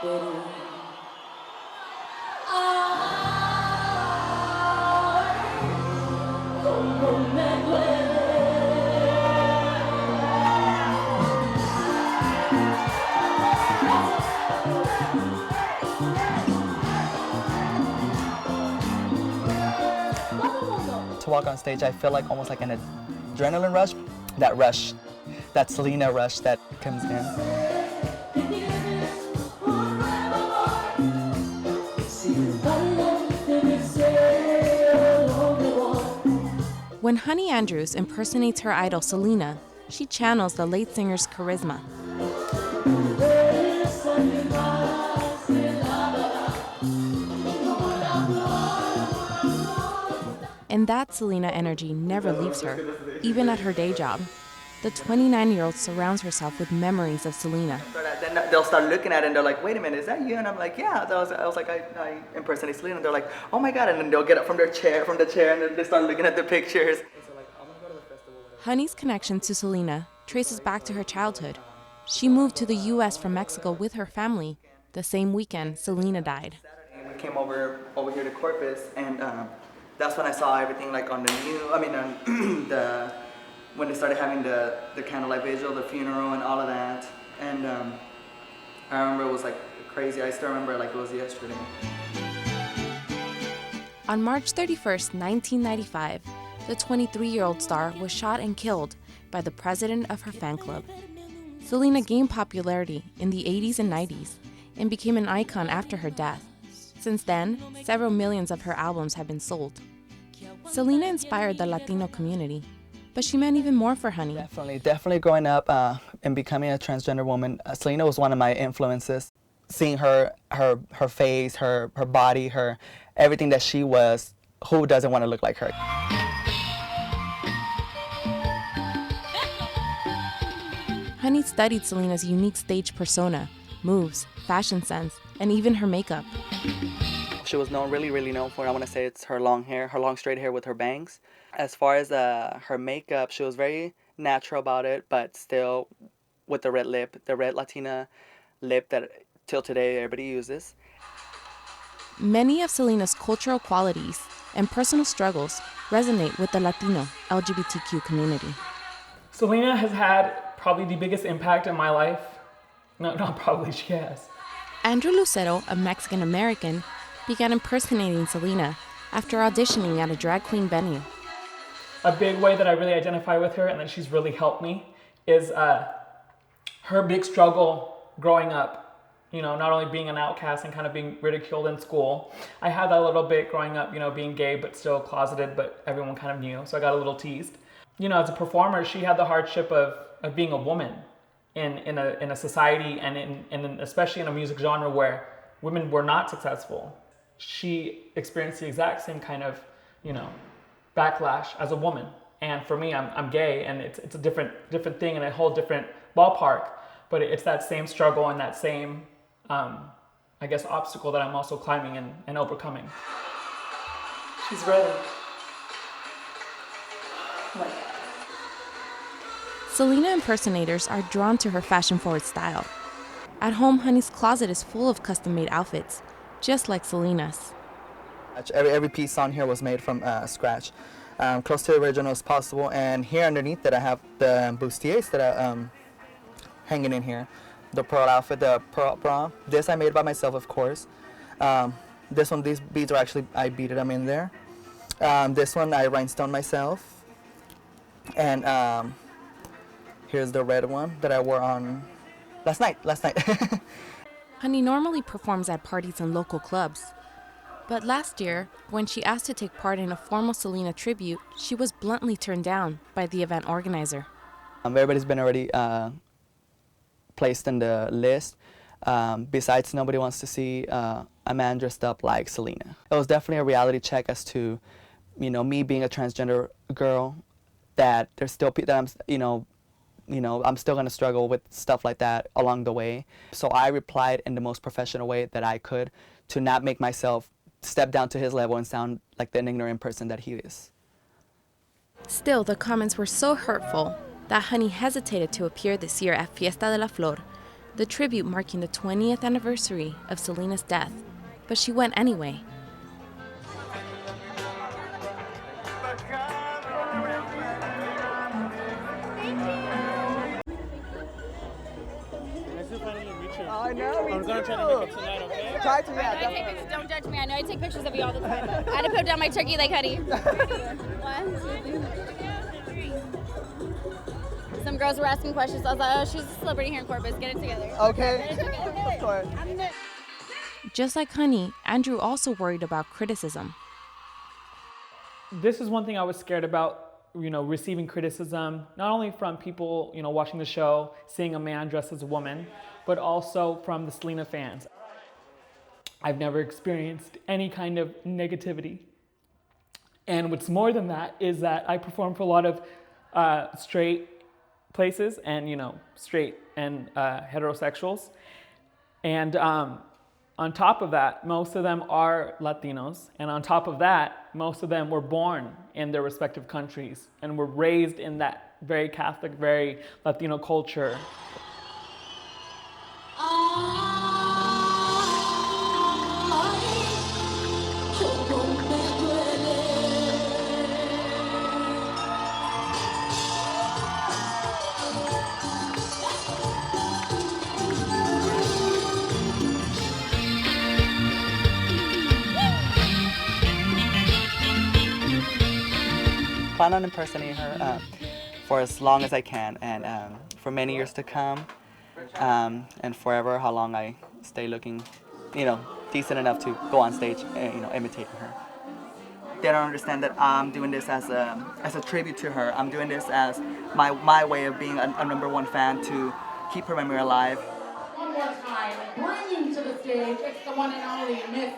To walk on stage, I feel like almost like an adrenaline rush. That rush, that Selena rush that comes in. When Honey Andrews impersonates her idol Selena, she channels the late singer's charisma. And that Selena energy never leaves her, even at her day job. The 29-year-old surrounds herself with memories of Selena. Then they'll start looking at it and they're like, wait a minute, is that you? And I'm like, yeah. I was like, I impersonate Selena. And they're like, oh my God. And then they'll get up from the chair, and then they start looking at the pictures. Honey's connection to Selena traces back to her childhood. She moved to the U.S. from Mexico with her family the same weekend Selena died. We came over here to Corpus, and that's when I saw everything like on the when they started having the candlelight vigil, the funeral, and all of that. And I remember it was like crazy. I still remember it like it was yesterday. On March 31st, 1995, the 23-year-old star was shot and killed by the president of her fan club. Selena gained popularity in the 80s and 90s and became an icon after her death. Since then, several millions of her albums have been sold. Selena inspired the Latino community, but she meant even more for Honey. Definitely growing up and becoming a transgender woman, Selena was one of my influences. Seeing her face, her body, her everything that she was, who doesn't want to look like her? Honey studied Selena's unique stage persona, moves, fashion sense, and even her makeup. She was really known for, I want to say it's her long hair, her long straight hair with her bangs. As far as her makeup, she was very natural about it, but still with the red lip, the red Latina lip that till today everybody uses. Many of Selena's cultural qualities and personal struggles resonate with the Latino LGBTQ community. Selena has had probably the biggest impact in my life. No, not probably, she has. Andrew Lucero, a Mexican American, began impersonating Selena after auditioning at a drag queen venue. A big way that I really identify with her and that she's really helped me is her big struggle growing up. You know, not only being an outcast and kind of being ridiculed in school. I had that a little bit growing up, you know, being gay but still closeted, but everyone kind of knew, so I got a little teased. You know, as a performer, she had the hardship of being a woman in a society and especially in a music genre where women were not successful. She experienced the exact same kind of, you know, backlash as a woman. And for me, I'm gay, and it's a different thing and a whole different ballpark. But it's that same struggle and that same, I guess, obstacle that I'm also climbing and overcoming. She's ready. Selena impersonators are drawn to her fashion-forward style. At home, Honey's closet is full of custom-made outfits, just like Selena's. Every piece on here was made from scratch, close to the original as possible. And here underneath that I have the bustiers that are hanging in here. The pearl outfit, the pearl bra. This I made by myself, of course. This one, these beads are actually, I beaded them in there. This one I rhinestoned myself. And here's the red one that I wore on last night. Honey normally performs at parties and local clubs. But last year, when she asked to take part in a formal Selena tribute, she was bluntly turned down by the event organizer. Everybody's been already placed in the list. Besides, nobody wants to see a man dressed up like Selena. It was definitely a reality check as to, you know, me being a transgender girl, that there's still that I'm still gonna struggle with stuff like that along the way. So I replied in the most professional way that I could to not make myself step down to his level and sound like the ignorant person that he is. Still, the comments were so hurtful that Honey hesitated to appear this year at Fiesta de la Flor, the tribute marking the 20th anniversary of Selena's death, but she went anyway. I know, me I'm gonna try to make it tonight, okay? Try to, yeah. I take pictures. Don't judge me. I know I take pictures of you all the time. I had to put down my turkey leg hoodie. 1, 2, 3. Some girls were asking questions. I was like, oh, she's a celebrity here in Corpus. Get it together. Okay. Get it together. Of course. Just like Honey, Andrew also worried about criticism. This is one thing I was scared about, receiving criticism, not only from people, watching the show, seeing a man dressed as a woman, but also from the Selena fans. I've never experienced any kind of negativity. And what's more than that is that I perform for a lot of straight places and, straight and heterosexuals. And on top of that, most of them are Latinos. And on top of that, most of them were born in their respective countries and were raised in that very Catholic, very Latino culture. Plan on impersonating her for as long as I can, and for many years to come, and forever, how long I stay looking, decent enough to go on stage, imitating her. They don't understand that I'm doing this as a tribute to her. I'm doing this as my way of being a #1 fan to keep her memory alive. One more time, bringing to the stage, it's the one and only Miss